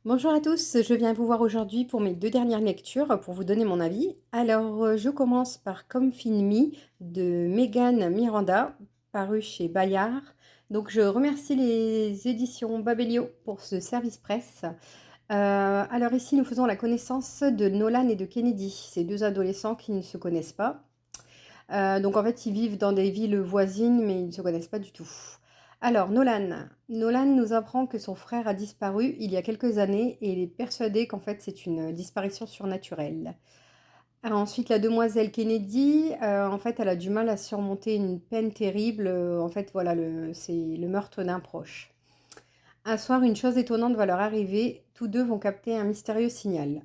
Bonjour à tous, je viens vous voir aujourd'hui pour mes deux dernières lectures pour vous donner mon avis. Alors, je commence par Come Fin Me de Megan Miranda, paru chez Bayard. Donc, je remercie les éditions Babelio pour ce service presse. Alors ici, nous faisons la connaissance de Nolan et de Kennedy, ces deux adolescents qui ne se connaissent pas. Donc en fait, ils vivent dans des villes voisines, mais ils ne se connaissent pas du tout. Alors, Nolan. Nolan nous apprend que son frère a disparu il y a quelques années et il est persuadé qu'en fait c'est une disparition surnaturelle. Alors ensuite, la demoiselle Kennedy, en fait, elle a du mal à surmonter une peine terrible. En fait, voilà, c'est le meurtre d'un proche. Un soir, une chose étonnante va leur arriver. Tous deux vont capter un mystérieux signal.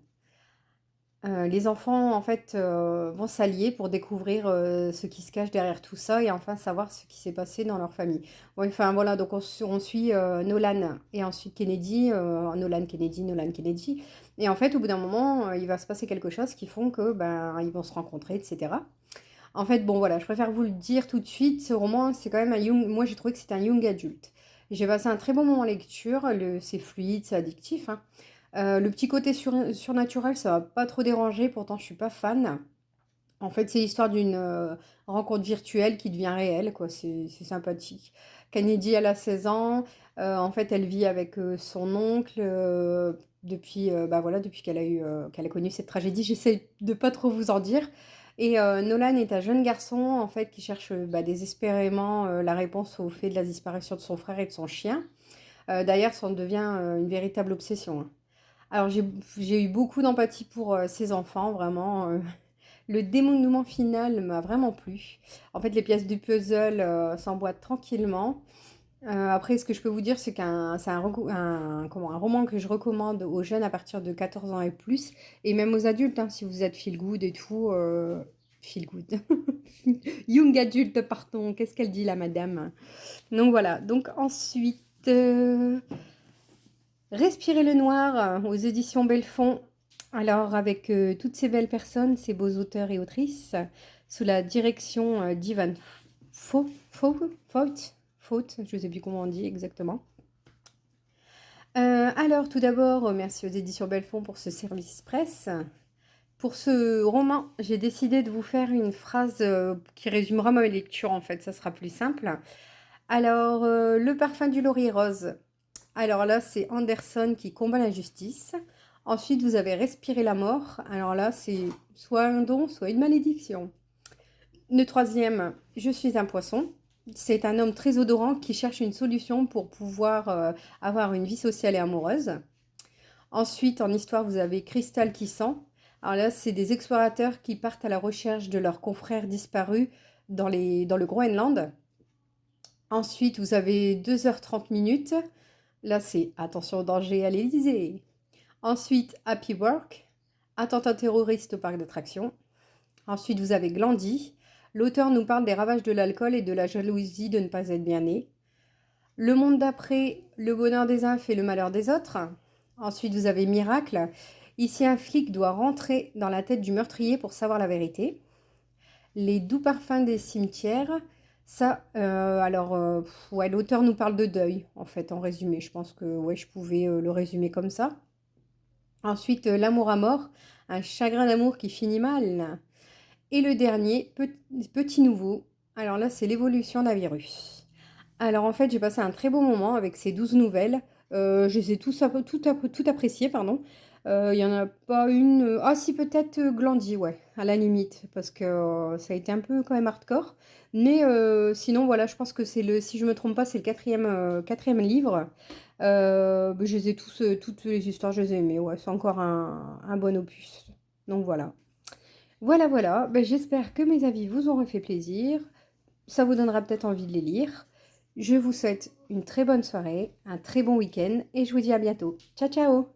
Les enfants, en fait, vont s'allier pour découvrir, ce qui se cache derrière tout ça et enfin savoir ce qui s'est passé dans leur famille. Ouais, enfin voilà, donc on suit, Nolan et ensuite Kennedy, Nolan, Kennedy, Nolan, Kennedy et en fait, au bout d'un moment, il va se passer quelque chose qui font que, ben, ils vont se rencontrer et cetera. En fait, bon voilà, je préfère vous le dire tout de suite, ce roman, c'est quand même un young moi j'ai trouvé que c'était un young adulte. J'ai passé un très bon moment en lecture, c'est fluide, c'est addictif, hein. Le petit côté surnaturel, ça va pas trop déranger, pourtant je suis pas fan. En fait, c'est l'histoire d'une rencontre virtuelle qui devient réelle, quoi. C'est sympathique. Kennedy, elle a 16 ans. En fait, elle vit avec son oncle depuis, bah voilà, depuis qu'elle a connu cette tragédie. J'essaie de pas trop vous en dire. Et Nolan est un jeune garçon, en fait, qui cherche bah, désespérément la réponse au fait de la disparition de son frère et de son chien. D'ailleurs, ça en devient une véritable obsession, hein. Alors j'ai eu beaucoup d'empathie pour, ces enfants, vraiment, le dénouement final m'a vraiment plu. En fait, les pièces du puzzle, s'emboîtent tranquillement. Après ce que je peux vous dire, c'est c'est un roman que je recommande aux jeunes à partir de 14 ans et plus et même aux adultes, hein, si vous êtes feel good et tout, feel good. Young adulte, pardon, qu'est-ce qu'elle dit la madame? Donc voilà, donc ensuite, Respirer le noir aux éditions Belfond. Alors, avec toutes ces belles personnes, ces beaux auteurs et autrices, sous la direction d'Ivan Faut, je ne sais plus comment on dit exactement. Alors, tout d'abord, merci aux éditions Belfond pour ce service presse. Pour ce roman, j'ai décidé de vous faire une phrase qui résumera ma lecture, en fait, ça sera plus simple. Alors, le parfum du laurier rose. Alors là, c'est Anderson qui combat l'injustice. Ensuite, vous avez respiré la mort. Alors là, c'est soit un don, soit une malédiction. Le troisième, je suis un poisson. C'est un homme très odorant qui cherche une solution pour pouvoir avoir une vie sociale et amoureuse. Ensuite, en histoire, vous avez Cristal qui sent. Alors là, c'est des explorateurs qui partent à la recherche de leurs confrères disparus dans le Groenland. Ensuite, vous avez 2h30 minutes. Là, c'est attention au danger à l'Élysée. Ensuite, Happy Work, attentat terroriste au parc d'attractions. Ensuite, vous avez Glandy. L'auteur nous parle des ravages de l'alcool et de la jalousie de ne pas être bien né. Le monde d'après, le bonheur des uns fait le malheur des autres. Ensuite, vous avez Miracle. Ici, un flic doit rentrer dans la tête du meurtrier pour savoir la vérité. Les doux parfums des cimetières. Ça, ouais, l'auteur nous parle de deuil, en fait, en résumé. Je pense que ouais, je pouvais le résumer comme ça. Ensuite, l'amour à mort, un chagrin d'amour qui finit mal. Et le dernier, petit nouveau. Alors là, c'est l'évolution d'un virus. Alors en fait, j'ai passé un très beau moment avec ces 12 nouvelles. Je les ai tout appréciées, pardon. Il y en a pas une. Ah si, peut-être Glandy, ouais, à la limite, parce que ça a été un peu quand même hardcore. Mais sinon, voilà, je pense que si je me trompe pas, c'est le quatrième livre. Bah, je les ai toutes les histoires, je les ai aimées. Ouais, c'est encore un bon opus. Donc voilà. Voilà, voilà. Ben, j'espère que mes avis vous auront fait plaisir. Ça vous donnera peut-être envie de les lire. Je vous souhaite une très bonne soirée, un très bon week-end et je vous dis à bientôt. Ciao, ciao!